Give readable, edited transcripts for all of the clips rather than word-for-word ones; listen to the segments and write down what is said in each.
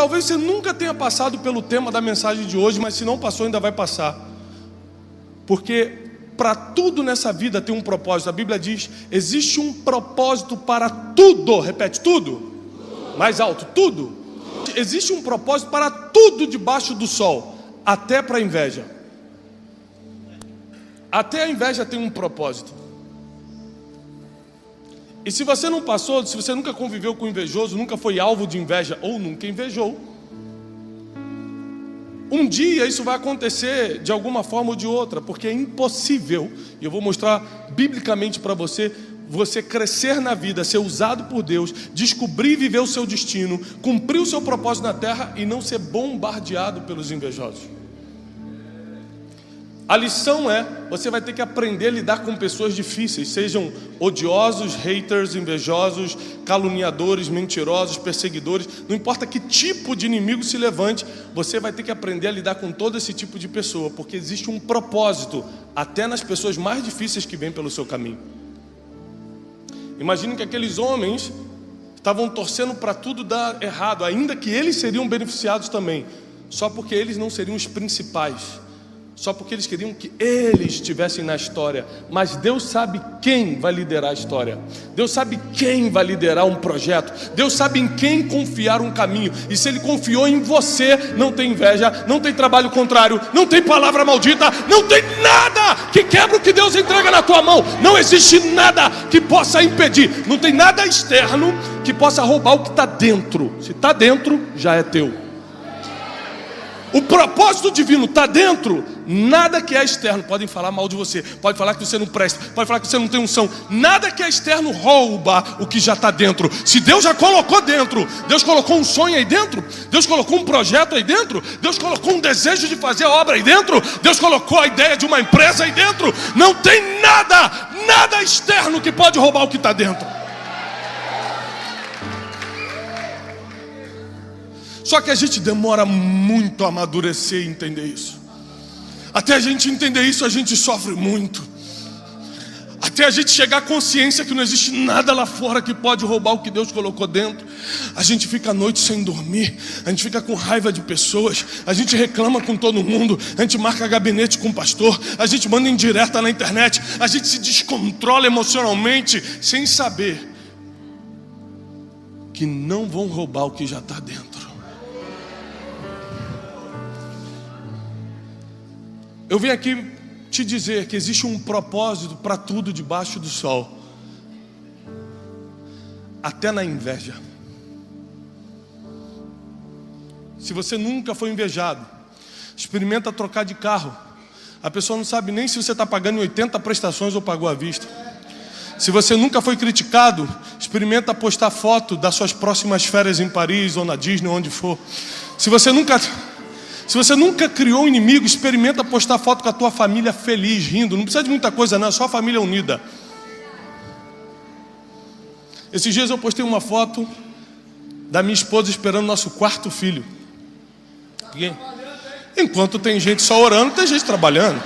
talvez você nunca tenha passado pelo tema da mensagem de hoje, mas se não passou, ainda vai passar. Porque para tudo nessa vida tem um propósito. A Bíblia diz, existe um propósito para tudo. Repete, tudo. Mais alto, tudo. Existe um propósito para tudo debaixo do sol, até para a inveja. Até a inveja tem um propósito. E se você não passou, se você nunca conviveu com invejoso, nunca foi alvo de inveja ou nunca invejou, um dia isso vai acontecer de alguma forma ou de outra, porque é impossível, e eu vou mostrar biblicamente para você, você crescer na vida, ser usado por Deus, descobrir e viver o seu destino, cumprir o seu propósito na terra e não ser bombardeado pelos invejosos. A lição é, você vai ter que aprender a lidar com pessoas difíceis, sejam odiosos, haters, invejosos, caluniadores, mentirosos, perseguidores, não importa que tipo de inimigo se levante, você vai ter que aprender a lidar com todo esse tipo de pessoa, porque existe um propósito, até nas pessoas mais difíceis que vêm pelo seu caminho. Imagine que aqueles homens estavam torcendo para tudo dar errado, ainda que eles seriam beneficiados também, só porque eles não seriam os principais. Só porque eles queriam que eles estivessem na história. Mas Deus sabe quem vai liderar a história. Deus sabe quem vai liderar um projeto. Deus sabe em quem confiar um caminho. E se Ele confiou em você, não tem inveja, não tem trabalho contrário, não tem palavra maldita, não tem nada que quebra o que Deus entrega na tua mão. Não existe nada que possa impedir. Não tem nada externo que possa roubar o que está dentro. Se está dentro, já é teu. O propósito divino está dentro. Nada que é externo, podem falar mal de você, pode falar que você não presta, pode falar que você não tem unção. Nada que é externo rouba o que já está dentro. Se Deus já colocou dentro, Deus colocou um sonho aí dentro, Deus colocou um projeto aí dentro, Deus colocou um desejo de fazer obra aí dentro, Deus colocou a ideia de uma empresa aí dentro. Não tem nada externo que pode roubar o que está dentro. Só que a gente demora muito a amadurecer e entender isso. Até a gente entender isso, a gente sofre muito. Até a gente chegar à consciência que não existe nada lá fora que pode roubar o que Deus colocou dentro. A gente fica a noite sem dormir, a gente fica com raiva de pessoas, a gente reclama com todo mundo, a gente marca gabinete com o pastor, a gente manda indireta na internet, a gente se descontrola emocionalmente sem saber que não vão roubar o que já está dentro. Eu vim aqui te dizer que existe um propósito para tudo debaixo do sol, até na inveja. Se você nunca foi invejado, experimenta trocar de carro. A pessoa não sabe nem se você está pagando em 80 prestações ou pagou à vista. Se você nunca foi criticado, experimenta postar foto das suas próximas férias em Paris ou na Disney, onde for. Se você nunca criou um inimigo, experimenta postar foto com a tua família feliz, rindo. Não precisa de muita coisa não, é só a família unida. Esses dias eu postei uma foto da minha esposa esperando nosso quarto filho. Enquanto tem gente só orando, tem gente trabalhando.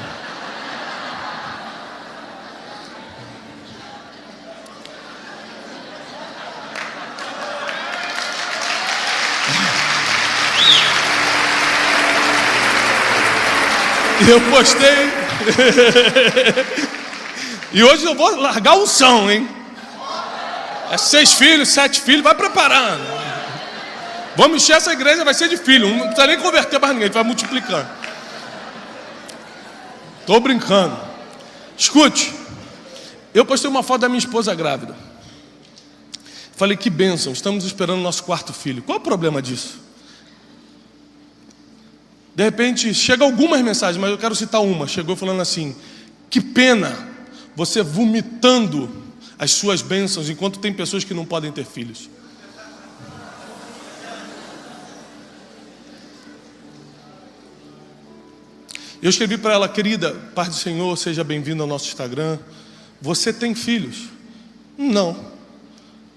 E eu postei. E hoje eu vou largar o som, hein? É 6 filhos, 7 filhos, vai preparando. Vamos encher essa igreja, vai ser de filho. Não precisa nem converter mais ninguém, a gente vai multiplicando. Estou brincando. Escute, eu postei uma foto da minha esposa grávida. Falei, que bênção, estamos esperando o nosso quarto filho. Qual é o problema disso? De repente, chega algumas mensagens, mas eu quero citar uma. Chegou falando assim, que pena você vomitando as suas bênçãos enquanto tem pessoas que não podem ter filhos. Eu escrevi para ela, querida, paz do Senhor, seja bem-vindo ao nosso Instagram. Você tem filhos? Não.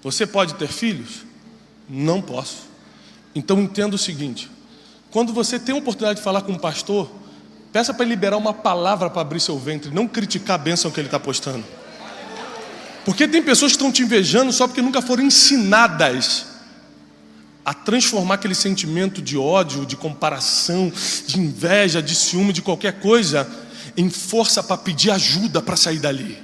Você pode ter filhos? Não posso. Então entenda o seguinte, quando você tem a oportunidade de falar com um pastor, peça para ele liberar uma palavra para abrir seu ventre, não criticar a bênção que ele está postando. Porque tem pessoas que estão te invejando só porque nunca foram ensinadas a transformar aquele sentimento de ódio, de comparação, de inveja, de ciúme, de qualquer coisa, em força para pedir ajuda para sair dali.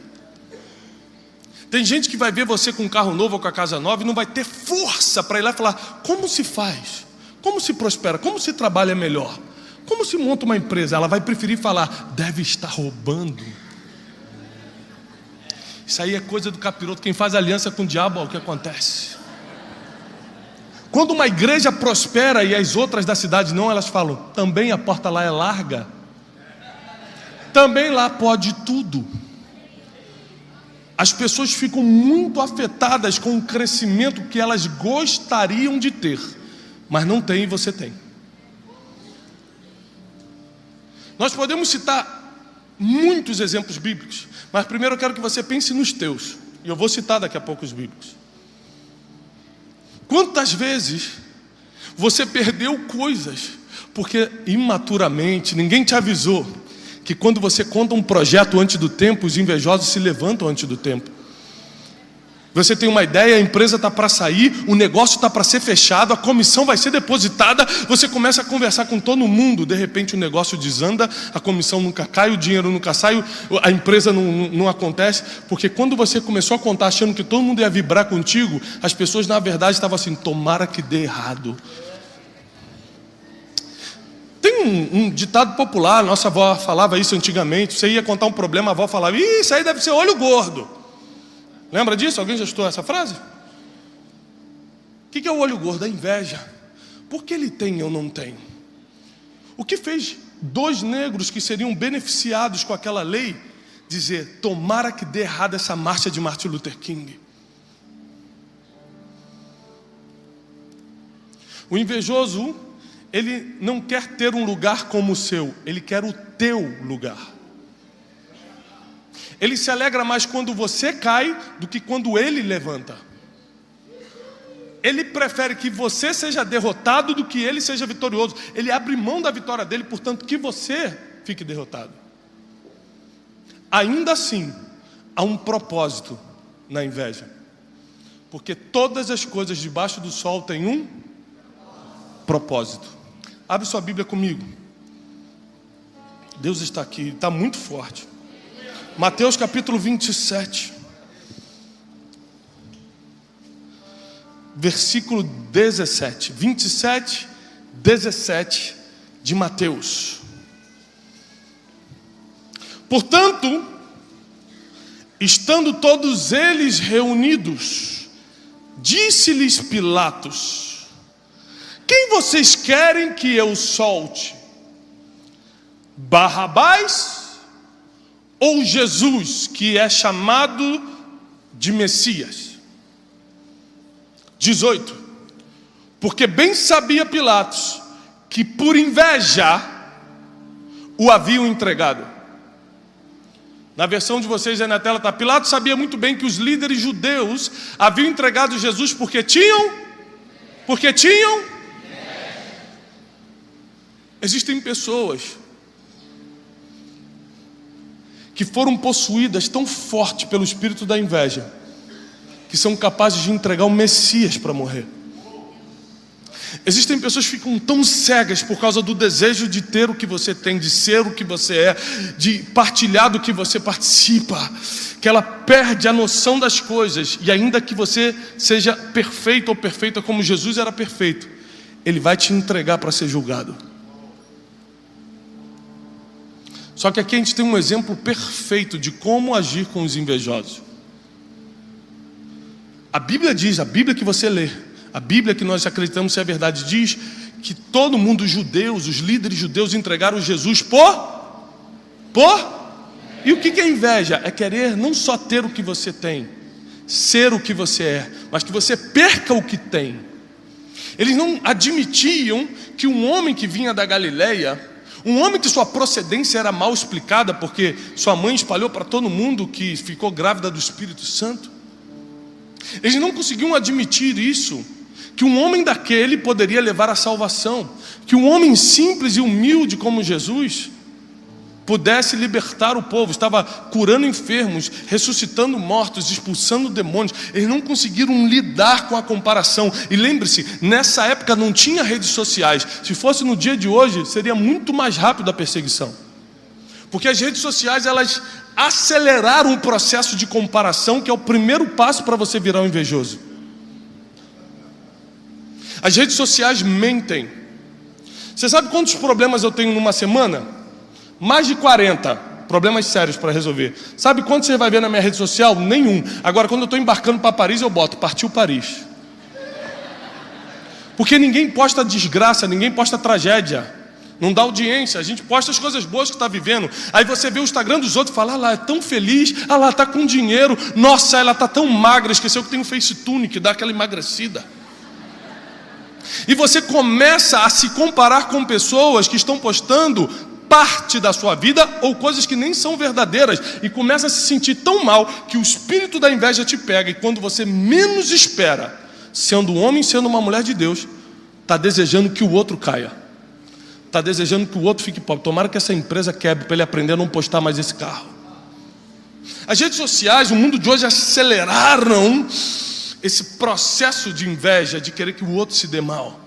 Tem gente que vai ver você com um carro novo ou com a casa nova e não vai ter força para ir lá e falar: como se faz? Como se prospera? Como se trabalha melhor? Como se monta uma empresa? Ela vai preferir falar: deve estar roubando. Isso aí é coisa do capiroto. Quem faz aliança com o diabo, olha o que acontece. Quando uma igreja prospera e as outras da cidade não, elas falam: também a porta lá é larga, também lá pode tudo. As pessoas ficam muito afetadas com o crescimento que elas gostariam de ter, mas não tem e você tem. Nós podemos citar muitos exemplos bíblicos, mas primeiro eu quero que você pense nos teus, e eu vou citar daqui a pouco os bíblicos. Quantas vezes você perdeu coisas porque imaturamente ninguém te avisou que quando você conta um projeto antes do tempo, os invejosos se levantam antes do tempo? Você tem uma ideia, a empresa está para sair, o negócio está para ser fechado, a comissão vai ser depositada, você começa a conversar com todo mundo, de repente o negócio desanda, a comissão nunca cai, o dinheiro nunca sai, a empresa não acontece, porque quando você começou a contar achando que todo mundo ia vibrar contigo, as pessoas na verdade estavam assim: tomara que dê errado. Tem um ditado popular, nossa avó falava isso antigamente, você ia contar um problema, a avó falava: ih, isso aí deve ser olho gordo. Lembra disso? Alguém já estudou essa frase? O que é o olho gordo? A inveja. Por que ele tem e eu não tenho? O que fez dois negros que seriam beneficiados com aquela lei dizer: tomara que dê errado essa marcha de Martin Luther King? O invejoso, ele não quer ter um lugar como o seu, ele quer o teu lugar. Ele se alegra mais quando você cai do que quando ele levanta. Ele prefere que você seja derrotado do que ele seja vitorioso. Ele abre mão da vitória dele, portanto que você fique derrotado. Ainda assim, há um propósito na inveja. Porque todas as coisas debaixo do sol têm um propósito. Abre sua Bíblia comigo. Deus está aqui, está muito forte. Mateus capítulo 27, versículo 17, 27, 17 de Mateus. Portanto, estando todos eles reunidos, disse-lhes Pilatos: quem vocês querem que eu solte? Barrabás ou Jesus, que é chamado de Messias? 18. Porque bem sabia Pilatos que por inveja o haviam entregado. Na versão de vocês aí na tela está: Pilatos sabia muito bem que os líderes judeus haviam entregado Jesus porque tinham. Existem pessoas que foram possuídas tão forte pelo espírito da inveja, que são capazes de entregar o Messias para morrer. Existem pessoas que ficam tão cegas por causa do desejo de ter o que você tem, de ser o que você é, de partilhar do que você participa, que ela perde a noção das coisas. E ainda que você seja perfeito ou perfeita como Jesus era perfeito, Ele vai te entregar para ser julgado. Só que aqui a gente tem um exemplo perfeito de como agir com os invejosos. A Bíblia diz, a Bíblia que você lê, a Bíblia que nós acreditamos ser a verdade, diz que todo mundo, os judeus, os líderes judeus entregaram Jesus por? E o que é inveja? É querer não só ter o que você tem, ser o que você é, mas que você perca o que tem. Eles não admitiam que um homem que vinha da Galileia, um homem que sua procedência era mal explicada, porque sua mãe espalhou para todo mundo que ficou grávida do Espírito Santo. Eles não conseguiam admitir isso, que um homem daquele poderia levar a salvação, que um homem simples e humilde como Jesus pudesse libertar o povo, estava curando enfermos, ressuscitando mortos, expulsando demônios. Eles não conseguiram lidar com a comparação. E lembre-se, nessa época não tinha redes sociais. Se fosse no dia de hoje, seria muito mais rápido a perseguição. Porque as redes sociais, elas aceleraram o processo de comparação, que é o primeiro passo para você virar um invejoso. As redes sociais mentem. Você sabe quantos problemas eu tenho numa semana? Mais de 40 problemas sérios para resolver. Sabe quanto você vai ver na minha rede social? Nenhum. Agora, quando eu estou embarcando para Paris, eu boto: partiu Paris. Porque ninguém posta desgraça, ninguém posta tragédia. Não dá audiência. A gente posta as coisas boas que está vivendo. Aí você vê o Instagram dos outros e fala: ah lá, é tão feliz, ah lá, está com dinheiro, nossa, ela está tão magra, esqueceu que tem um FaceTune que dá aquela emagrecida. E você começa a se comparar com pessoas que estão postando parte da sua vida ou coisas que nem são verdadeiras, e começa a se sentir tão mal que o espírito da inveja te pega, e quando você menos espera, sendo um homem, sendo uma mulher de Deus, está desejando que o outro caia, está desejando que o outro fique pobre. Tomara que essa empresa quebre para ele aprender a não postar mais esse carro. As redes sociais, o mundo de hoje, aceleraram esse processo de inveja, de querer que o outro se dê mal.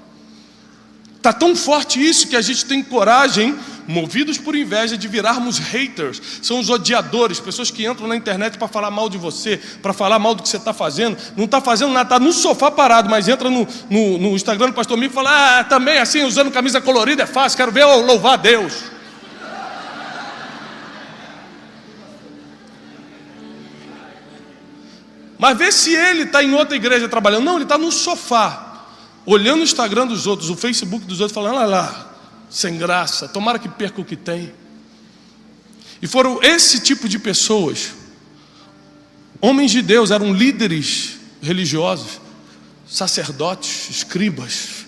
Está tão forte isso que a gente tem coragem, movidos por inveja, de virarmos haters. São os odiadores, pessoas que entram na internet para falar mal de você, para falar mal do que você está fazendo. Não está fazendo nada, está no sofá parado, mas entra no Instagram do pastor Mico e fala: ah, também assim, usando camisa colorida é fácil, quero ver eu louvar a Deus. Mas vê se ele está em outra igreja trabalhando. Não, ele está no sofá, olhando o Instagram dos outros, o Facebook dos outros, falando: olha lá, sem graça, tomara que perca o que tem. E foram esse tipo de pessoas, homens de Deus, eram líderes religiosos, sacerdotes, escribas,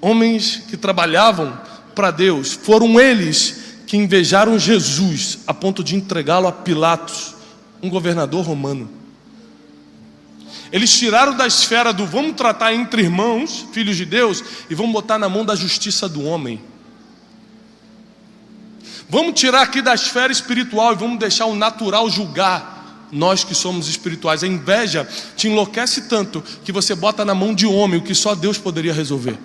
homens que trabalhavam para Deus. Foram eles que invejaram Jesus a ponto de entregá-lo a Pilatos, um governador romano. Eles tiraram da esfera do vamos tratar entre irmãos, filhos de Deus, e vamos botar na mão da justiça do homem. Vamos tirar aqui da esfera espiritual e vamos deixar o natural julgar nós que somos espirituais. A inveja te enlouquece tanto que você bota na mão de homem o que só Deus poderia resolver.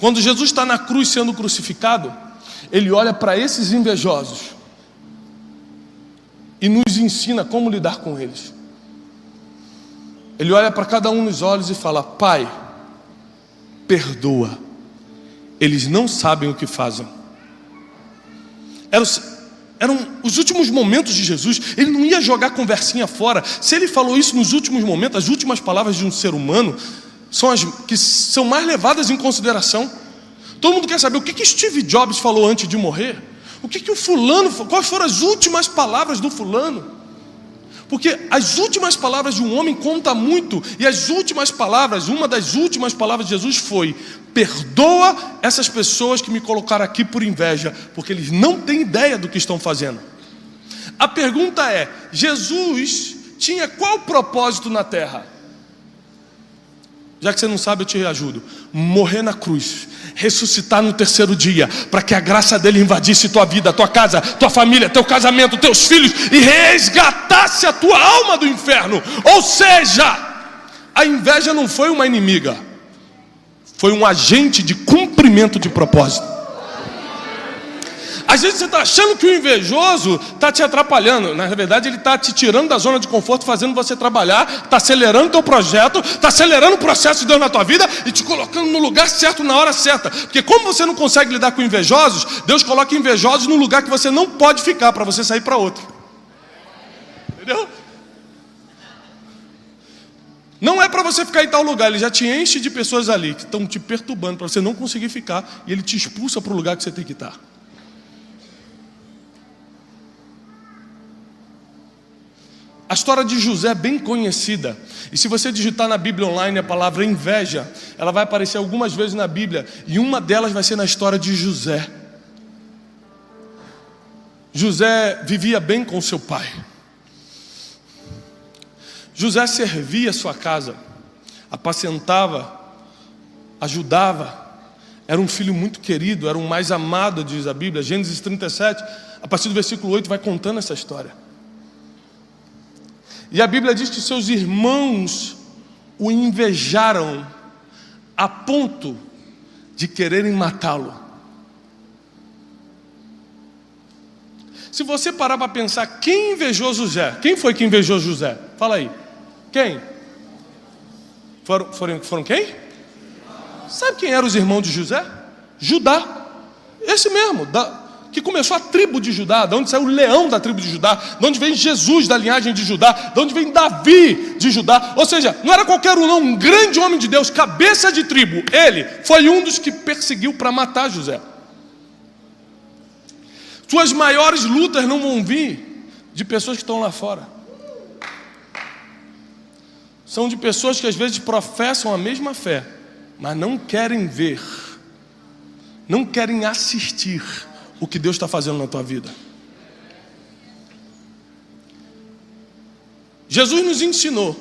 Quando Jesus está na cruz sendo crucificado, ele olha para esses invejosos e nos ensina como lidar com eles. Ele olha para cada um nos olhos e fala: Pai, perdoa, eles não sabem o que fazem. Eram os últimos momentos de Jesus. Ele não ia jogar conversinha fora. Se ele falou isso nos últimos momentos, as últimas palavras de um ser humano são as que são mais levadas em consideração. Todo mundo quer saber o que Steve Jobs falou antes de morrer. O que o fulano, quais foram as últimas palavras do fulano? Porque as últimas palavras de um homem contam muito. E as últimas palavras, uma das últimas palavras de Jesus foi: perdoa essas pessoas que me colocaram aqui por inveja, porque eles não têm ideia do que estão fazendo. A pergunta é: Jesus tinha qual propósito na terra? Já que você não sabe, eu te ajudo. Morrer na cruz, ressuscitar no terceiro dia, para que a graça dele invadisse tua vida, tua casa, tua família, teu casamento, teus filhos, e resgatasse a tua alma do inferno. Ou seja, a inveja não foi uma inimiga, foi um agente de cumprimento de propósito. Às vezes você está achando que o invejoso está te atrapalhando. Na verdade, ele está te tirando da zona de conforto, fazendo você trabalhar, está acelerando o teu projeto, está acelerando o processo de Deus na tua vida e te colocando no lugar certo, na hora certa. Porque como você não consegue lidar com invejosos, Deus coloca invejosos no lugar que você não pode ficar, para você sair para outro. Entendeu? Não é para você ficar em tal lugar, ele já te enche de pessoas ali que estão te perturbando para você não conseguir ficar, e ele te expulsa para o lugar que você tem que estar. A história de José é bem conhecida. E se você digitar na Bíblia online a palavra inveja, ela vai aparecer algumas vezes na Bíblia. E uma delas vai ser na história de José. José vivia bem com seu pai. José servia a sua casa, apacentava, ajudava, Era um filho muito querido, era o mais amado, diz a Bíblia. Gênesis 37, a partir do versículo 8, vai contando essa história. E a Bíblia diz que seus irmãos o invejaram a ponto de quererem matá-lo. Se você parar para pensar, quem invejou José? Quem foi que invejou José? Fala aí. Quem? Foram quem? Sabe quem eram os irmãos de José? Judá. Esse mesmo, que começou a tribo de Judá, de onde saiu o leão da tribo de Judá, de onde vem Jesus da linhagem de Judá, de onde vem Davi de Judá. Ou seja, não era qualquer um não, um grande homem de Deus, cabeça de tribo. Ele foi um dos que perseguiu para matar José. Suas maiores lutas não vão vir de pessoas que estão lá fora. São de pessoas que às vezes professam a mesma fé, mas não querem ver, não querem assistir o que Deus está fazendo na tua vida. Jesus nos ensinou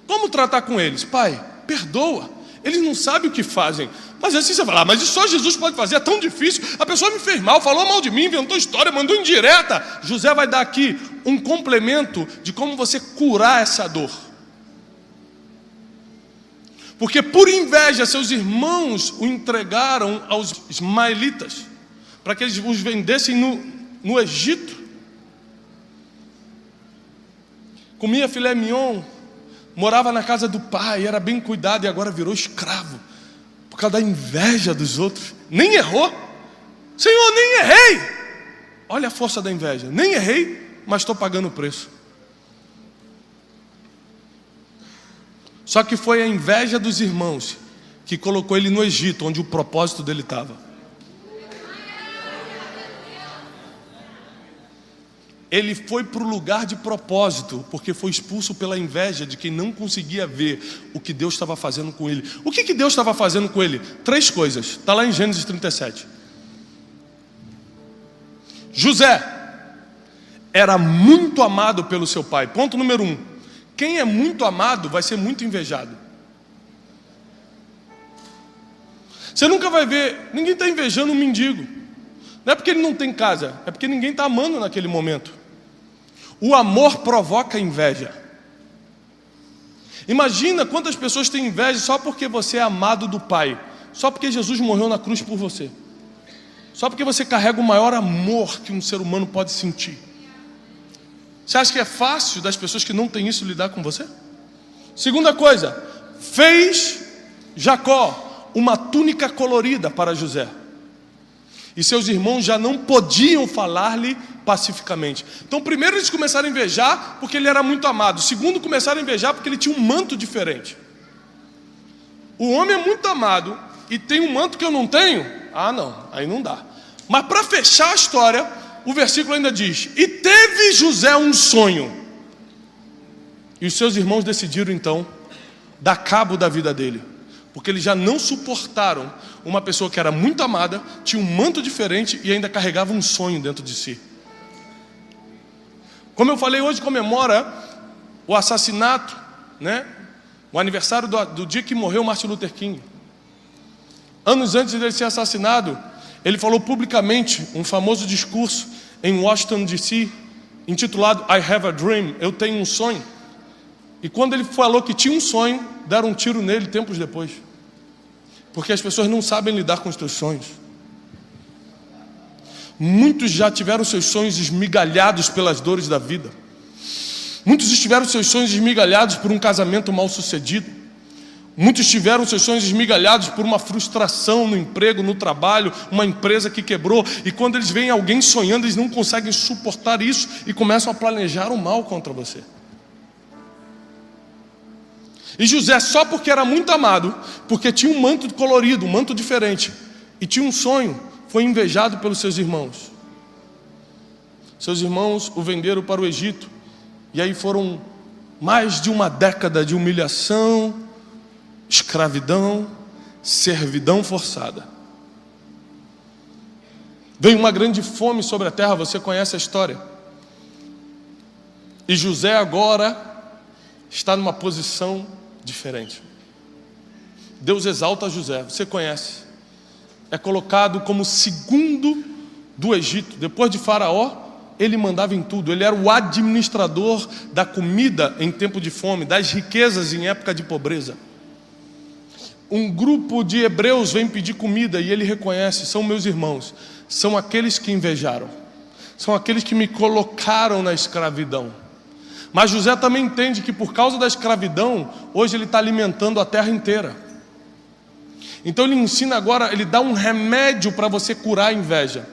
como tratar com eles. Pai, perdoa, eles não sabem o que fazem. Mas assim você fala, mas isso só Jesus pode fazer, é tão difícil. A pessoa me fez mal, falou mal de mim, inventou história, mandou indireta. José vai dar aqui um complemento de como você curar essa dor. Porque por inveja seus irmãos o entregaram aos ismaelitas, para que eles os vendessem no Egito. Comia filé mignon, morava na casa do pai, era bem cuidado e agora virou escravo, por causa da inveja dos outros. Nem errou. Senhor, nem errei. Olha a força da inveja. Nem errei, mas estou pagando o preço. Só que foi a inveja dos irmãos que colocou ele no Egito, onde o propósito dele estava. Ele foi para o lugar de propósito, porque foi expulso pela inveja de quem não conseguia ver o que Deus estava fazendo com ele. O que Deus estava fazendo com ele? 3 coisas, está lá em Gênesis 37. José era muito amado pelo seu pai. Ponto número 1. Quem é muito amado vai ser muito invejado. Você nunca vai ver, ninguém está invejando um mendigo. Não é porque ele não tem casa, é porque ninguém está amando naquele momento. O amor provoca inveja. Imagina quantas pessoas têm inveja só porque você é amado do Pai, só porque Jesus morreu na cruz por você, só porque você carrega o maior amor que um ser humano pode sentir. Você acha que é fácil das pessoas que não têm isso lidar com você? Segunda coisa, fez Jacó uma túnica colorida para José. E seus irmãos já não podiam falar-lhe pacificamente. Então primeiro eles começaram a invejar porque ele era muito amado. Segundo, começaram a invejar porque ele tinha um manto diferente. O homem é muito amado e tem um manto que eu não tenho? Ah não, aí não dá. Mas para fechar a história, o versículo ainda diz: e teve José um sonho. E os seus irmãos decidiram então dar cabo da vida dele, porque eles já não suportaram uma pessoa que era muito amada, tinha um manto diferente e ainda carregava um sonho dentro de si. Como eu falei, hoje comemora o assassinato, né? O aniversário do dia que morreu Martin Luther King. Anos antes dele ser assassinado, ele falou publicamente um famoso discurso em Washington DC, intitulado I Have a Dream, eu tenho um sonho. E quando ele falou que tinha um sonho, deram um tiro nele tempos depois. Porque as pessoas não sabem lidar com os teus sonhos. Muitos já tiveram seus sonhos esmigalhados pelas dores da vida. Muitos tiveram seus sonhos esmigalhados por um casamento mal sucedido. Muitos tiveram seus sonhos esmigalhados por uma frustração no emprego, no trabalho, uma empresa que quebrou. E quando eles veem alguém sonhando, eles não conseguem suportar isso e começam a planejar o mal contra você. E José, só porque era muito amado, porque tinha um manto colorido, um manto diferente, e tinha um sonho, foi invejado pelos seus irmãos. Seus irmãos o venderam para o Egito, e aí foram mais de uma década de humilhação, escravidão, servidão forçada. Veio uma grande fome sobre a terra, você conhece a história. E José agora está numa posição diferente. Deus exalta José, você conhece. é colocado como segundo do Egito. Depois de Faraó, ele mandava em tudo. Ele era o administrador da comida em tempo de fome, das riquezas em época de pobreza. Um grupo de hebreus vem pedir comida e ele reconhece: são meus irmãos, são aqueles que invejaram, são aqueles que me colocaram na escravidão. Mas José também entende que por causa da escravidão, hoje ele está alimentando a terra inteira. Então ele ensina agora, ele dá um remédio para você curar a inveja.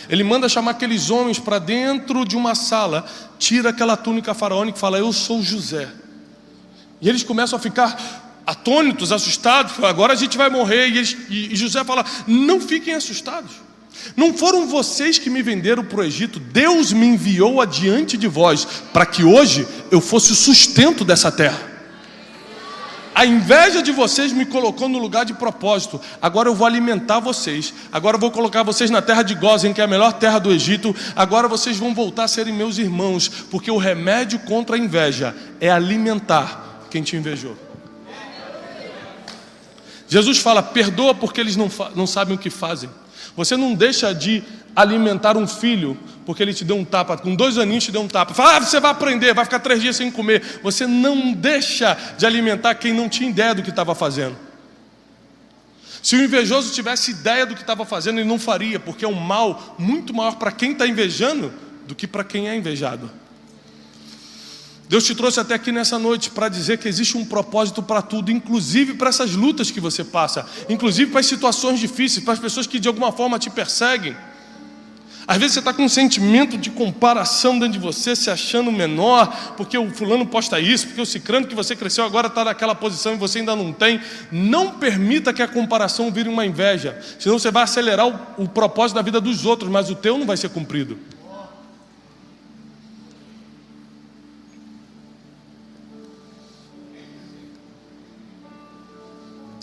Ele manda chamar aqueles homens para dentro de uma sala, tira aquela túnica faraônica e fala: eu sou José. E eles começam a ficar atônitos, assustados. Agora a gente vai morrer. E José fala: não fiquem assustados. Não foram vocês que me venderam para o Egito. Deus me enviou adiante de vós para que hoje eu fosse o sustento dessa terra. A inveja de vocês me colocou no lugar de propósito. Agora eu vou alimentar vocês. Agora eu vou colocar vocês na terra de Gósen, que é a melhor terra do Egito. Agora vocês vão voltar a serem meus irmãos, porque o remédio contra a inveja é alimentar quem te invejou. Jesus fala: perdoa porque eles não sabem o que fazem. Você não deixa de alimentar um filho porque ele te deu um tapa, com 2 aninhos te deu um tapa. Fala: você vai aprender, vai ficar 3 dias sem comer. Você não deixa de alimentar quem não tinha ideia do que estava fazendo. Se o invejoso tivesse ideia do que estava fazendo, ele não faria, porque é um mal muito maior para quem está invejando do que para quem é invejado. Deus te trouxe até aqui nessa noite para dizer que existe um propósito para tudo, inclusive para essas lutas que você passa, inclusive para as situações difíceis, para as pessoas que de alguma forma te perseguem. Às vezes você está com um sentimento de comparação dentro de você, se achando menor, porque o fulano posta isso, porque o cicrano que você cresceu agora está naquela posição e você ainda não tem. Não permita que a comparação vire uma inveja, senão você vai acelerar o propósito da vida dos outros, mas o teu não vai ser cumprido.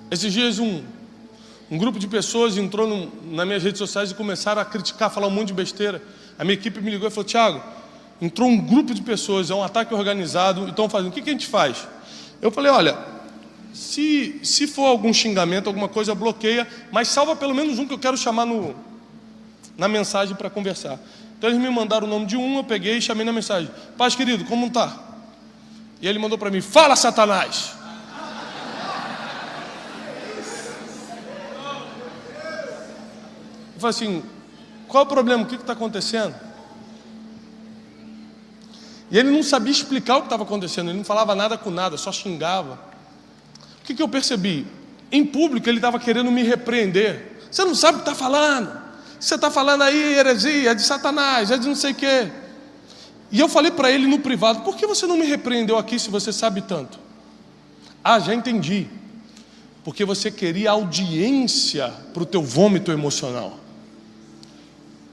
Esses dias um grupo de pessoas entrou nas minhas redes sociais e começaram a criticar, falar um monte de besteira. A minha equipe me ligou e falou: Thiago, entrou um grupo de pessoas, é um ataque organizado, e estão fazendo, o que a gente faz? Eu falei: olha, se for algum xingamento, alguma coisa, bloqueia, mas salva pelo menos um que eu quero chamar na mensagem para conversar. Então eles me mandaram o nome de um, eu peguei e chamei na mensagem: Paz querido, como está? E ele mandou para mim: fala, Satanás! Eu falei assim: qual é o problema? O que está acontecendo? E ele não sabia explicar o que estava acontecendo. Ele não falava nada com nada, só xingava. O que eu percebi? Em público ele estava querendo me repreender. Você não sabe o que está falando. Você está falando aí heresia, é de Satanás, é de não sei o quê. E eu falei para ele no privado: por que você não me repreendeu aqui se você sabe tanto? Ah, já entendi. Porque você queria audiência para o teu vômito emocional.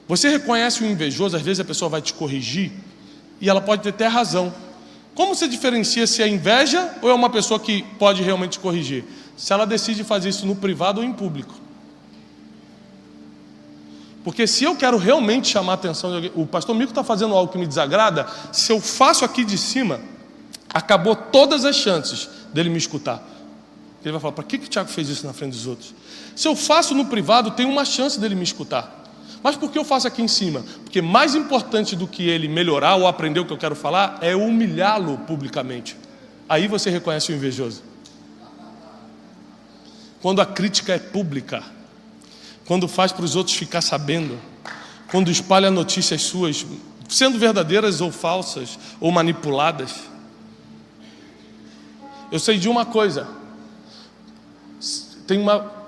Você reconhece o invejoso, às vezes a pessoa vai te corrigir e ela pode ter até razão. Como você diferencia se é inveja ou é uma pessoa que pode realmente te corrigir? Se ela decide fazer isso no privado ou em público. Porque se eu quero realmente chamar a atenção de alguém, o pastor Mico está fazendo algo que me desagrada, se eu faço aqui de cima, acabou todas as chances dele me escutar. Ele vai falar: para que o Thiago fez isso na frente dos outros? Se eu faço no privado, tem uma chance dele me escutar. Mas por que eu faço aqui em cima? Porque mais importante do que ele melhorar ou aprender o que eu quero falar é humilhá-lo publicamente. Aí você reconhece o invejoso. Quando a crítica é pública, quando faz para os outros ficar sabendo, quando espalha notícias suas, sendo verdadeiras ou falsas, ou manipuladas. Eu sei de uma coisa.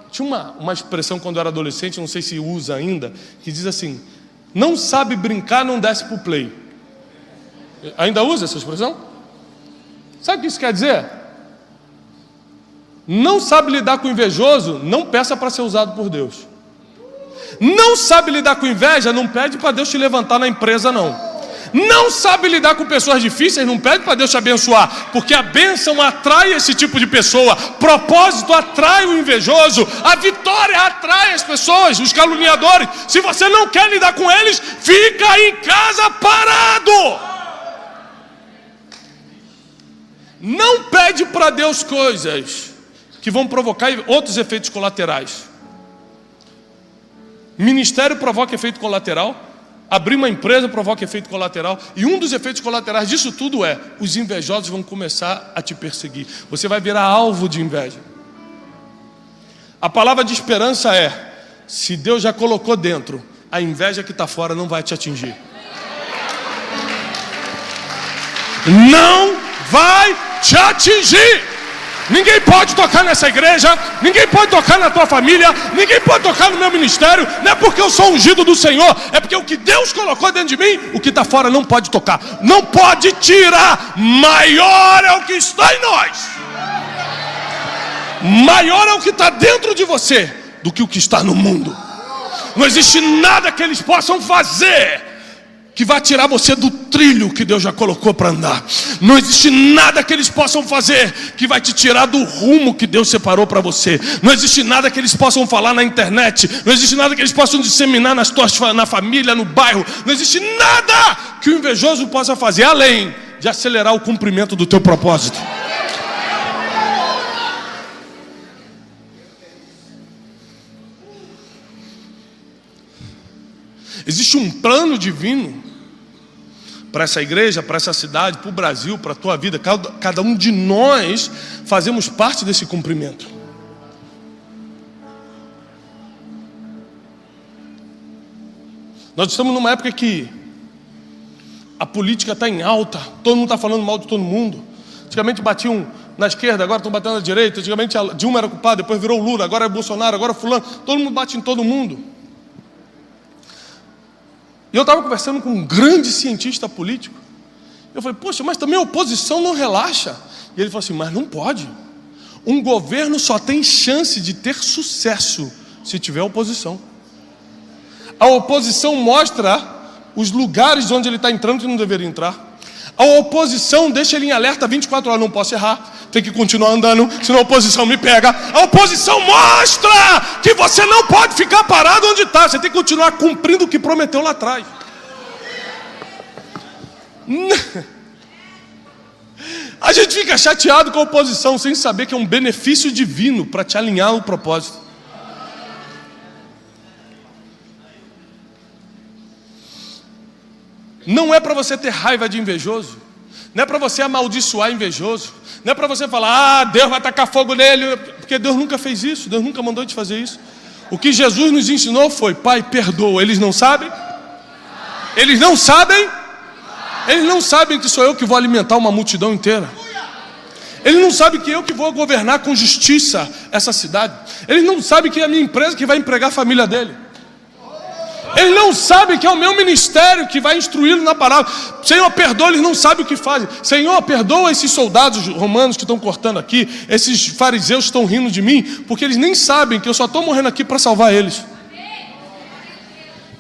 Tinha uma expressão quando eu era adolescente, não sei se usa ainda, que diz assim: não sabe brincar, não desce pro play. Ainda usa essa expressão? Sabe o que isso quer dizer? Não sabe lidar com o invejoso, não peça para ser usado por Deus. Não sabe lidar com inveja, não pede para Deus te levantar na empresa, não. Não sabe lidar com pessoas difíceis, não pede para Deus te abençoar, porque a bênção atrai esse tipo de pessoa, propósito atrai o invejoso, a vitória atrai as pessoas, os caluniadores. Se você não quer lidar com eles, fica em casa parado. Não pede para Deus coisas que vão provocar outros efeitos colaterais. Ministério provoca efeito colateral, abrir uma empresa provoca efeito colateral, e um dos efeitos colaterais disso tudo é: os invejosos vão começar a te perseguir. Você vai virar alvo de inveja. A palavra de esperança é: se Deus já colocou dentro, a inveja que está fora não vai te atingir. Não vai te atingir. Ninguém pode tocar nessa igreja, ninguém pode tocar na tua família, ninguém pode tocar no meu ministério. Não é porque eu sou ungido do Senhor, é porque o que Deus colocou dentro de mim, o que está fora não pode tocar, não pode tirar. Maior é o que está em nós, maior é o que está dentro de você do que o que está no mundo. Não existe nada que eles possam fazer que vai tirar você do trilho que Deus já colocou para andar. Não existe nada que eles possam fazer que vai te tirar do rumo que Deus separou para você. Não existe nada que eles possam falar na internet. Não existe nada que eles possam disseminar na família, no bairro. Não existe nada que o invejoso possa fazer além de acelerar o cumprimento do teu propósito. Existe um plano divino para essa igreja, para essa cidade, para o Brasil, para a tua vida. Cada um de nós fazemos parte desse cumprimento. Nós estamos numa época que a política está em alta, todo mundo está falando mal de todo mundo. Antigamente batiam na esquerda, agora estão batendo na direita. Antigamente a Dilma era culpada, depois virou o Lula, agora é Bolsonaro, agora é fulano. Todo mundo bate em todo mundo. E eu estava conversando com um grande cientista político. Eu falei: poxa, mas também a oposição não relaxa. E ele falou assim: mas não pode. Um governo só tem chance de ter sucesso se tiver oposição. A oposição mostra os lugares onde ele está entrando e não deveria entrar. A oposição deixa ele em alerta 24 horas. Não posso errar, tem que continuar andando, senão a oposição me pega. A oposição mostra que você não pode ficar parado onde está. Você tem que continuar cumprindo o que prometeu lá atrás. A gente fica chateado com a oposição sem saber que é um benefício divino para te alinhar ao propósito. Não é para você ter raiva de invejoso, não é para você amaldiçoar invejoso, não é para você falar: ah, Deus vai tacar fogo nele, porque Deus nunca fez isso, Deus nunca mandou te fazer isso. O que Jesus nos ensinou foi: Pai, perdoa. Eles não sabem? Eles não sabem? Eles não sabem que sou eu que vou alimentar uma multidão inteira. Eles não sabem que eu que vou governar com justiça essa cidade. Eles não sabem que é a minha empresa que vai empregar a família dele. Eles não sabem que é o meu ministério que vai instruí-lo na palavra. Senhor, perdoa, eles não sabem o que fazem. Senhor, perdoa esses soldados romanos que estão cortando aqui, esses fariseus que estão rindo de mim, porque eles nem sabem que eu só estou morrendo aqui para salvar eles.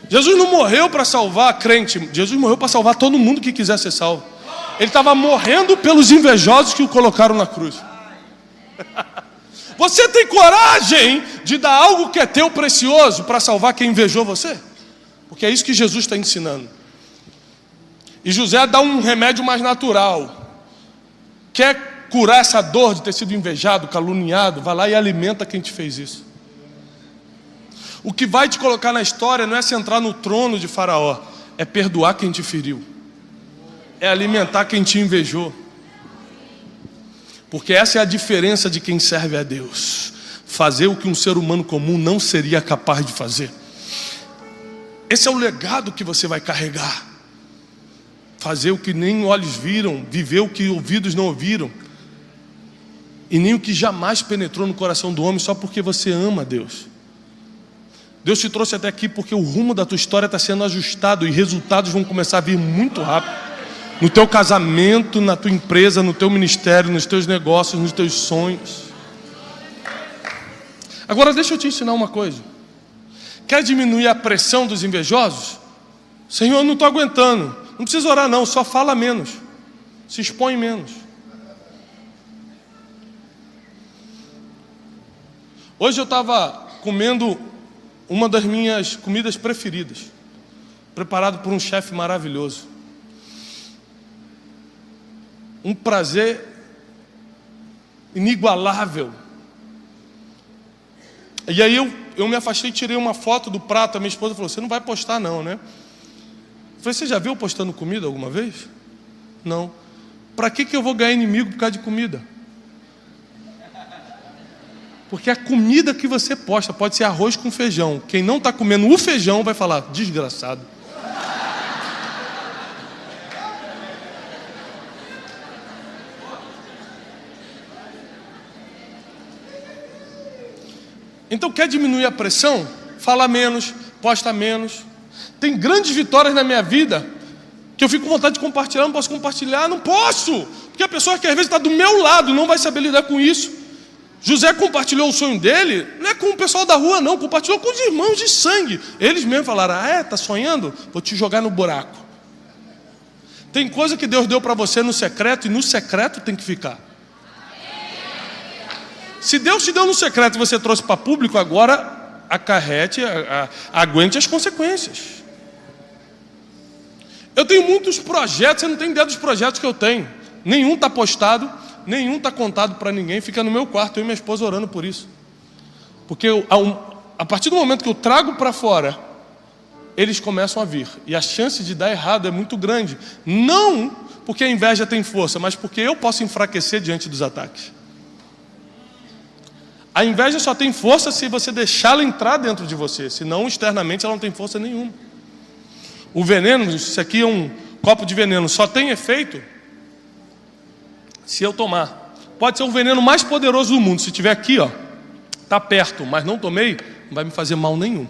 Jesus não morreu para salvar crente, Jesus morreu para salvar todo mundo que quiser ser salvo. Ele estava morrendo pelos invejosos que o colocaram na cruz. Você tem coragem de dar algo que é teu precioso para salvar quem invejou você? Porque é isso que Jesus está ensinando. E José dá um remédio mais natural. Quer curar essa dor de ter sido invejado, caluniado? Vai lá e alimenta quem te fez isso. O que vai te colocar na história não é sentar no trono de Faraó, é perdoar quem te feriu, é alimentar quem te invejou. Porque essa é a diferença de quem serve a Deus: fazer o que um ser humano comum não seria capaz de fazer. Esse é o legado que você vai carregar. Fazer o que nem olhos viram, viver o que ouvidos não ouviram, e nem o que jamais penetrou no coração do homem, só porque você ama a Deus. Deus te trouxe até aqui porque o rumo da tua história está sendo ajustado e resultados vão começar a vir muito rápido. No teu casamento, na tua empresa, no teu ministério, nos teus negócios, nos teus sonhos. Agora deixa eu te ensinar uma coisa. Quer diminuir a pressão dos invejosos? Senhor, eu não estou aguentando. Não precisa orar não, só fala menos. Se expõe menos. Hoje eu estava comendo uma das minhas comidas preferidas, preparado por um chefe maravilhoso. Um prazer inigualável E aí eu me afastei e tirei uma foto do prato. A minha esposa falou, você não vai postar não, né? Eu falei, você já viu eu postando comida alguma vez? Não. Para que eu vou ganhar inimigo por causa de comida? Porque a comida que você posta pode ser arroz com feijão. Quem não está comendo o feijão vai falar, desgraçado. Então quer diminuir a pressão? Fala menos, posta menos. Tem grandes vitórias na minha vida que eu fico com vontade de compartilhar, não posso compartilhar, não posso. Porque a pessoa que às vezes está do meu lado não vai saber lidar com isso. José compartilhou o sonho dele, não é com o pessoal da rua não, compartilhou com os irmãos de sangue. Eles mesmos falaram, tá sonhando? Vou te jogar no buraco. Tem coisa que Deus deu para você no secreto, e no secreto tem que ficar. Se Deus te deu no secreto e você trouxe para público, agora acarrete, aguente as consequências. Eu tenho muitos projetos, você não tem ideia dos projetos que eu tenho. Nenhum está postado, nenhum está contado para ninguém, fica no meu quarto, eu e minha esposa orando por isso. Porque a partir do momento que eu trago para fora, eles começam a vir. E a chance de dar errado é muito grande. Não porque a inveja tem força, mas porque eu posso enfraquecer diante dos ataques. A inveja só tem força se você deixá-la entrar dentro de você, senão externamente ela não tem força nenhuma. O veneno, isso aqui é um copo de veneno, só tem efeito se eu tomar. Pode ser o veneno mais poderoso do mundo, se estiver aqui, está perto, mas não tomei, não vai me fazer mal nenhum.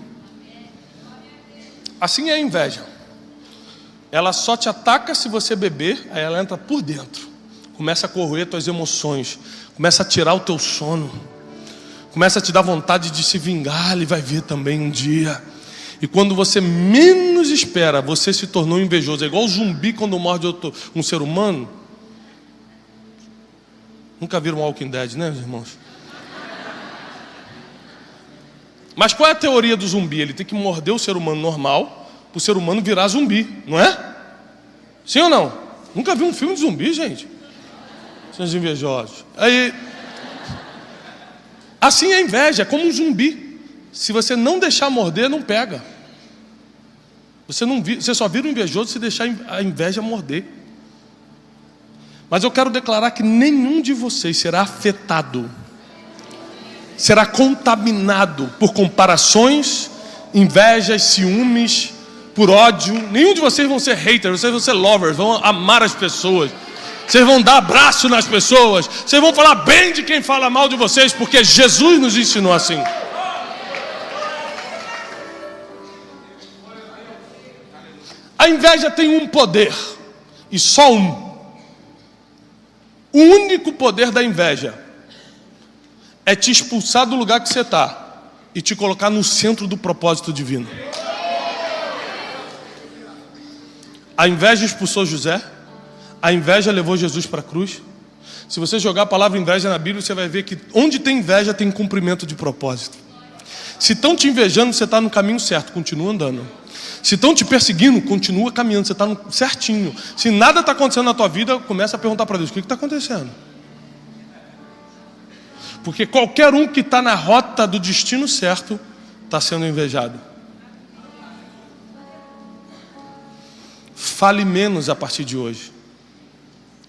Assim é a inveja. Ela só te ataca se você beber, aí ela entra por dentro, começa a corroer tuas emoções, começa a tirar o teu sono, começa a te dar vontade de se vingar, ele vai ver também um dia. E quando você menos espera, você se tornou invejoso. É igual o zumbi quando morde um ser humano. Nunca viram Walking Dead, né, irmãos? Mas qual é a teoria do zumbi? Ele tem que morder o ser humano normal, para o ser humano virar zumbi, não é? Sim ou não? Nunca vi um filme de zumbi, gente? São invejosos. Aí... Assim é a inveja, é como um zumbi. Se você não deixar morder, não pega. Você só vira um invejoso se deixar a inveja morder. Mas eu quero declarar que nenhum de vocês será afetado, será contaminado por comparações, invejas, ciúmes, por ódio. Nenhum de vocês vão ser haters, vocês vão ser lovers, vão amar as pessoas. Vocês vão dar abraço nas pessoas. Vocês vão falar bem de quem fala mal de vocês, porque Jesus nos ensinou assim. A inveja tem um poder, e só um. O único poder da inveja é te expulsar do lugar que você está e te colocar no centro do propósito divino. A inveja expulsou José. A inveja levou Jesus para a cruz. Se você jogar a palavra inveja na Bíblia, você vai ver que onde tem inveja tem cumprimento de propósito. Se estão te invejando, você está no caminho certo, continua andando. Se estão te perseguindo, continua caminhando, você está certinho. Se nada está acontecendo na tua vida, começa a perguntar para Deus, o que está acontecendo? Porque qualquer um que está na rota do destino certo, está sendo invejado. Fale menos a partir de hoje.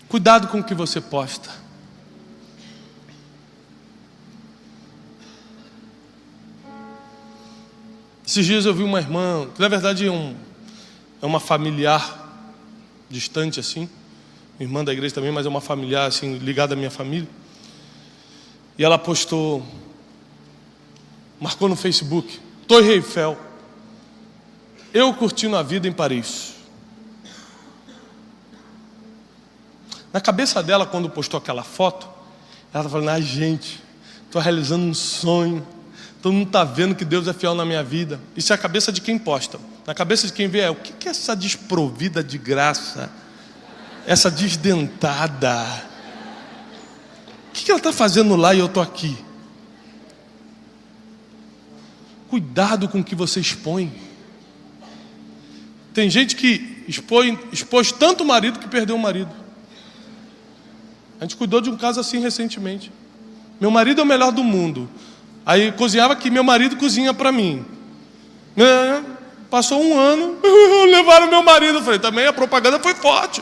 Cuidado com o que você posta. Esses dias eu vi uma irmã, que na verdade é uma familiar distante assim, irmã da igreja também, mas é uma familiar assim, ligada à minha família. E ela postou, marcou no Facebook, Torre Eiffel, eu curtindo a vida em Paris. Na cabeça dela, quando postou aquela foto, ela está falando, gente, estou realizando um sonho, todo mundo está vendo que Deus é fiel na minha vida. Isso é a cabeça de quem posta. Na cabeça de quem vê o que é essa desprovida de graça? Essa desdentada? O que ela está fazendo lá e eu estou aqui? Cuidado com o que você expõe. Tem gente que expôs tanto o marido que perdeu o marido. A gente cuidou de um caso assim recentemente. Meu marido é o melhor do mundo. Aí cozinhava que meu marido cozinha para mim. Passou um ano, levaram meu marido. Eu falei, também a propaganda foi forte.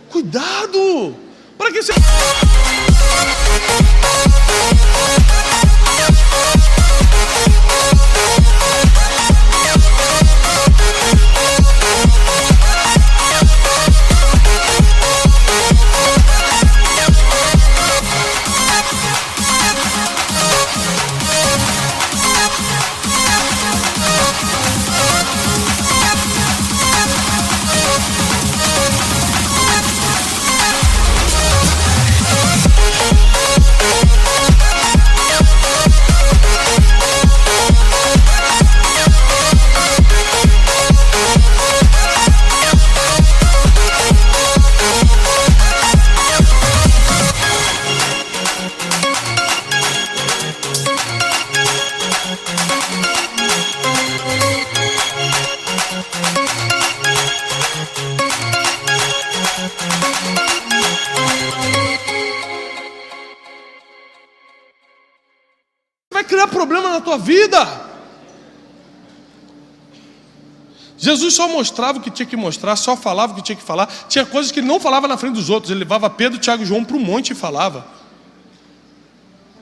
Cuidado! Para que você... vai criar problema na tua vida. Jesus só mostrava o que tinha que mostrar, só falava o que tinha que falar. Tinha coisas que ele não falava na frente dos outros. Ele levava Pedro, Tiago e João para o monte e falava,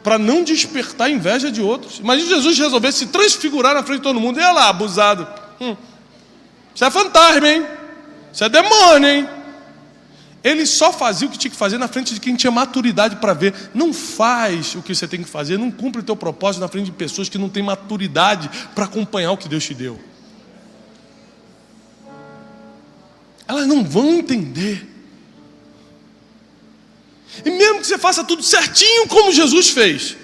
para não despertar a inveja de outros. Imagina Jesus resolvesse se transfigurar na frente de todo mundo. E olha lá, abusado. Isso é fantasma, hein? Isso é demônio, hein? Ele só fazia o que tinha que fazer na frente de quem tinha maturidade para ver. Não faz o que você tem que fazer, não cumpre o teu propósito na frente de pessoas que não têm maturidade para acompanhar o que Deus te deu. Elas não vão entender. E mesmo que você faça tudo certinho como Jesus fez,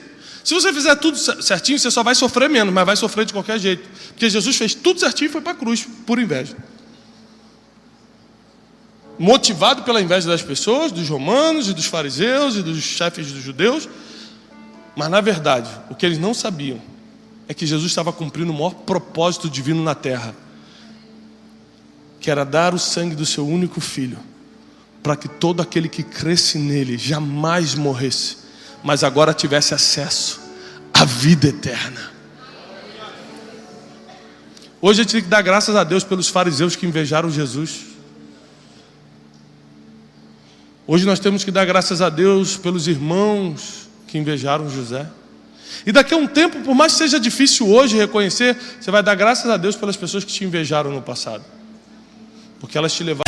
se você fizer tudo certinho, você só vai sofrer menos, mas vai sofrer de qualquer jeito. Porque Jesus fez tudo certinho e foi para a cruz, por inveja. Motivado pela inveja das pessoas, dos romanos e dos fariseus e dos chefes dos judeus. Mas na verdade, o que eles não sabiam é que Jesus estava cumprindo o maior propósito divino na terra, que era dar o sangue do seu único filho, para que todo aquele que cresce nele jamais morresse, mas agora tivesse acesso à vida eterna. Hoje a gente tem que dar graças a Deus pelos fariseus que invejaram Jesus. Hoje nós temos que dar graças a Deus pelos irmãos que invejaram José. E daqui a um tempo, por mais que seja difícil hoje reconhecer, você vai dar graças a Deus pelas pessoas que te invejaram no passado, porque elas te levaram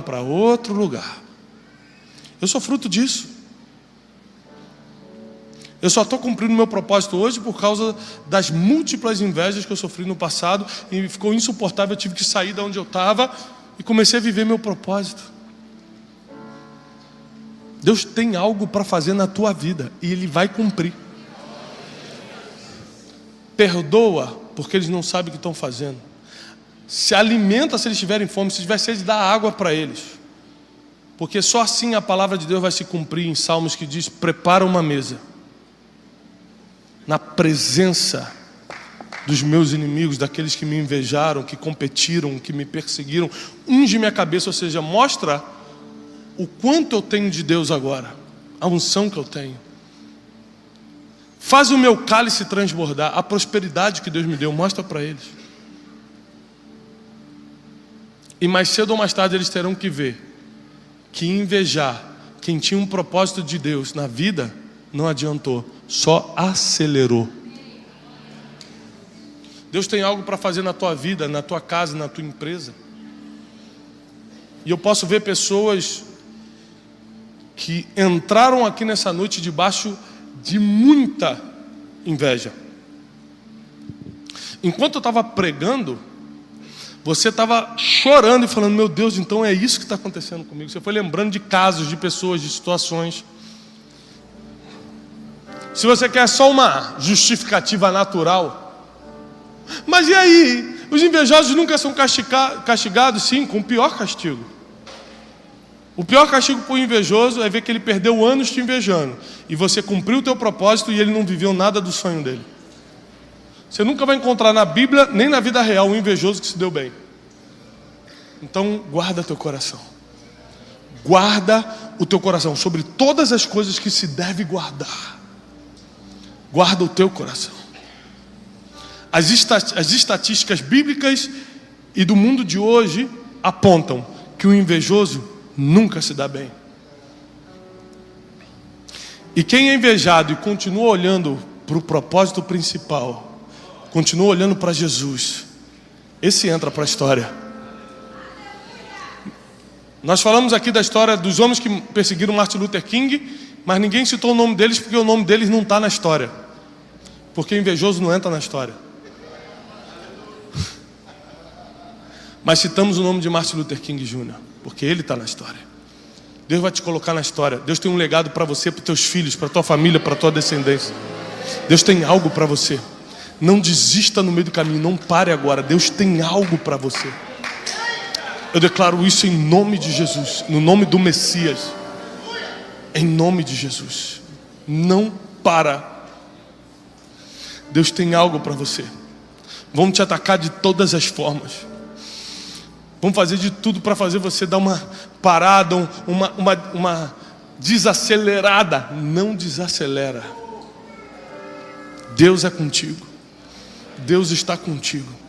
para outro lugar. Eu sou fruto disso. Eu só estou cumprindo meu propósito hoje por causa das múltiplas invejas que eu sofri no passado e ficou insuportável. Eu tive que sair de onde eu estava e comecei a viver meu propósito. Deus tem algo para fazer na tua vida e Ele vai cumprir. Perdoa porque eles não sabem o que estão fazendo. Se alimenta se eles tiverem fome, se tiver sede, dá água para eles. Porque só assim a palavra de Deus vai se cumprir em Salmos que diz: prepara uma mesa na presença dos meus inimigos, daqueles que me invejaram, que competiram, que me perseguiram. Unge minha cabeça, ou seja, mostra o quanto eu tenho de Deus agora, a unção que eu tenho. Faz o meu cálice transbordar, a prosperidade que Deus me deu, mostra para eles. E mais cedo ou mais tarde eles terão que ver que invejar quem tinha um propósito de Deus na vida não adiantou, só acelerou. Deus tem algo para fazer na tua vida, na tua casa, na tua empresa. E eu posso ver pessoas que entraram aqui nessa noite debaixo de muita inveja. Enquanto eu estava pregando, você estava chorando e falando: meu Deus, então é isso que está acontecendo comigo. Você foi lembrando de casos, de pessoas, de situações. Se você quer só uma justificativa natural, mas e aí? Os invejosos nunca são castigados? Sim, com o pior castigo. O pior castigo para o invejoso é ver que ele perdeu anos te invejando, e você cumpriu o teu propósito e ele não viveu nada do sonho dele. Você nunca vai encontrar na Bíblia, nem na vida real, um invejoso que se deu bem. Então guarda teu coração. Guarda o teu coração. Sobre todas as coisas que se deve guardar, guarda o teu coração. As estatísticas bíblicas e do mundo de hoje apontam que o invejoso nunca se dá bem. E quem é invejado e continua olhando para o propósito principal, continua olhando para Jesus, esse entra para a história. Nós falamos aqui da história dos homens que perseguiram Martin Luther King, mas ninguém citou o nome deles porque o nome deles não está na história. Porque o invejoso não entra na história. Mas citamos o nome de Martin Luther King Jr., porque ele está na história. Deus vai te colocar na história. Deus tem um legado para você, para os teus filhos, para a tua família, para a tua descendência. Deus tem algo para você. Não desista no meio do caminho, não pare agora. Deus tem algo para você. Eu declaro isso em nome de Jesus, no nome do Messias. Em nome de Jesus. Não para. Deus tem algo para você. Vão te atacar de todas as formas. Vão fazer de tudo para fazer você dar uma parada, uma desacelerada. Não desacelera. Deus é contigo. Deus está contigo.